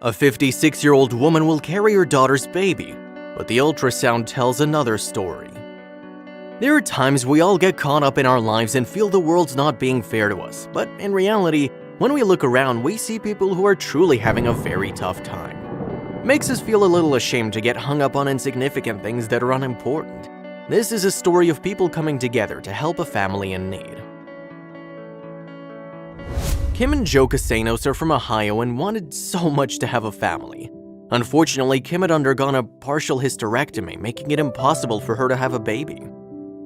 A 56-year-old woman will carry her daughter's baby, but the ultrasound tells another story. There are times we all get caught up in our lives and feel the world's not being fair to us, but in reality, when we look around, we see people who are truly having a very tough time. It makes us feel a little ashamed to get hung up on insignificant things that are unimportant. This is a story of people coming together to help a family in need. Kim and Joe Casanos are from Ohio and wanted so much to have a family. Unfortunately, Kim had undergone a partial hysterectomy, making it impossible for her to have a baby.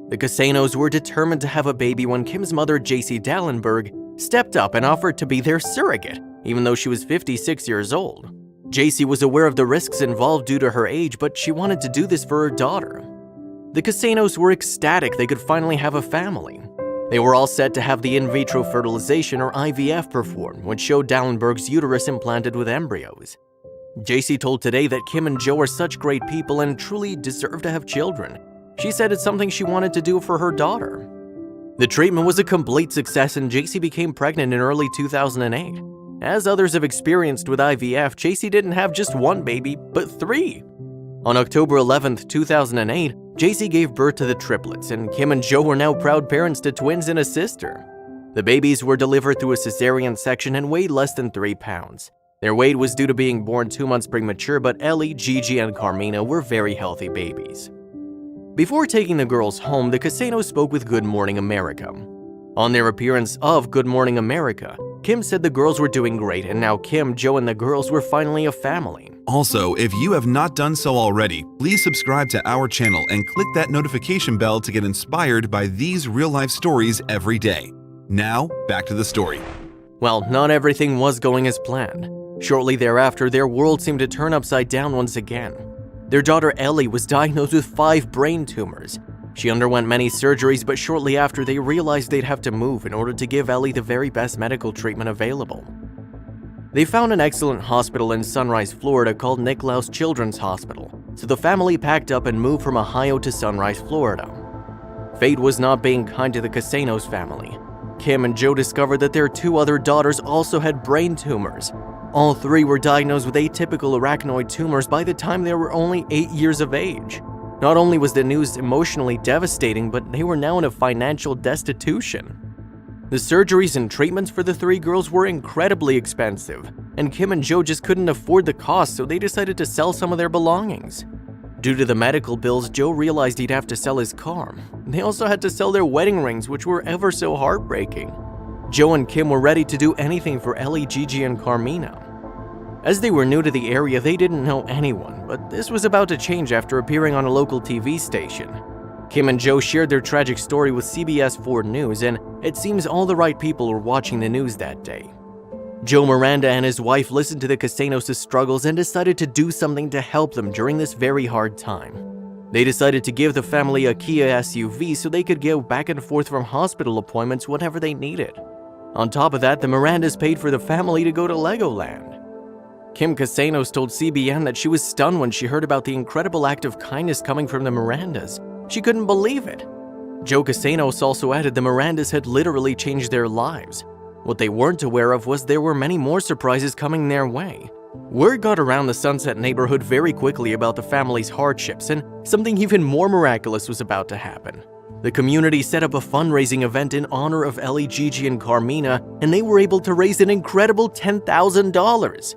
The Casanos were determined to have a baby when Kim's mother, J.C. Dallenberg, stepped up and offered to be their surrogate, even though she was 56 years old. J.C. was aware of the risks involved due to her age, but she wanted to do this for her daughter. The Casanos were ecstatic they could finally have a family. They were all set to have the in vitro fertilization or IVF performed, which showed Dallenberg's uterus implanted with embryos. J.C. told Today that Kim and Joe are such great people and truly deserve to have children. She said it's something she wanted to do for her daughter. The treatment was a complete success and J.C. became pregnant in early 2008. As others have experienced with IVF, J.C. didn't have just one baby, but 3. On October 11, 2008, J.C. gave birth to the triplets, and Kim and Joe were now proud parents to twins and a sister. The babies were delivered through a cesarean section and weighed less than 3 pounds. Their weight was due to being born 2 months premature, but Ellie, Gigi, and Carmina were very healthy babies. Before taking the girls home, the Casanos spoke with Good Morning America. On their appearance of Good Morning America, Kim said the girls were doing great, and now Kim, Joe, and the girls were finally a family. Also, if you have not done so already, please subscribe to our channel and click that notification bell to get inspired by these real-life stories every day. Now, back to the story. Well, not everything was going as planned. Shortly thereafter, their world seemed to turn upside down once again. Their daughter Ellie was diagnosed with 5 brain tumors. She underwent many surgeries, but shortly after, they realized they'd have to move in order to give Ellie the very best medical treatment available. They found an excellent hospital in Sunrise, Florida called Nicklaus Children's Hospital, so the family packed up and moved from Ohio to Sunrise, Florida. Fate was not being kind to the Casanos family. Kim and Joe discovered that their 2 other daughters also had brain tumors. All 3 were diagnosed with atypical arachnoid tumors by the time they were only 8 years of age. Not only was the news emotionally devastating, but they were now in a financial destitution. The surgeries and treatments for the 3 girls were incredibly expensive, and Kim and Joe just couldn't afford the cost, so they decided to sell some of their belongings. Due to the medical bills, Joe realized he'd have to sell his car. They also had to sell their wedding rings, which were ever so heartbreaking. Joe and Kim were ready to do anything for Ellie, Gigi, and Carmina. As they were new to the area, they didn't know anyone, but this was about to change after appearing on a local TV station. Kim and Joe shared their tragic story with CBS 4 News, and it seems all the right people were watching the news that day. Joe Miranda and his wife listened to the Casanos' struggles and decided to do something to help them during this very hard time. They decided to give the family a Kia SUV so they could go back and forth from hospital appointments whenever they needed. On top of that, the Mirandas paid for the family to go to Legoland. Kim Casanos told CBN that she was stunned when she heard about the incredible act of kindness coming from the Mirandas. She couldn't believe it. Joe Casanos also added the Mirandas had literally changed their lives. What they weren't aware of was there were many more surprises coming their way. Word got around the Sunset neighborhood very quickly about the family's hardships, and something even more miraculous was about to happen. The community set up a fundraising event in honor of Ellie, Gigi, and Carmina, and they were able to raise an incredible $10,000.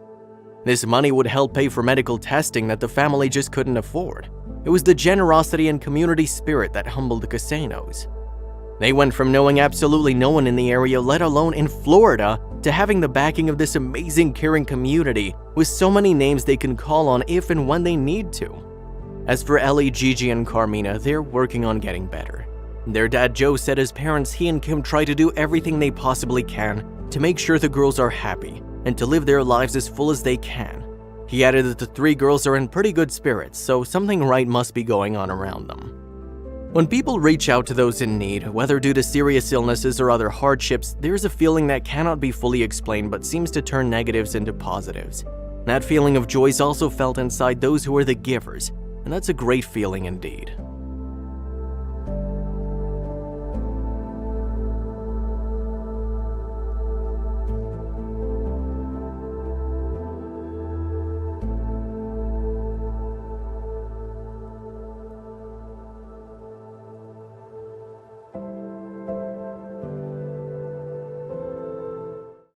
This money would help pay for medical testing that the family just couldn't afford. It was the generosity and community spirit that humbled the Casanos. They went from knowing absolutely no one in the area, let alone in Florida, to having the backing of this amazing, caring community with so many names they can call on if and when they need to. As for Ellie, Gigi, and Carmina, they're working on getting better. Their dad Joe said as parents, he and Kim try to do everything they possibly can to make sure the girls are happy and to live their lives as full as they can. He added that the 3 girls are in pretty good spirits, so something right must be going on around them. When people reach out to those in need, whether due to serious illnesses or other hardships, there's a feeling that cannot be fully explained but seems to turn negatives into positives. That feeling of joy is also felt inside those who are the givers, and that's a great feeling indeed.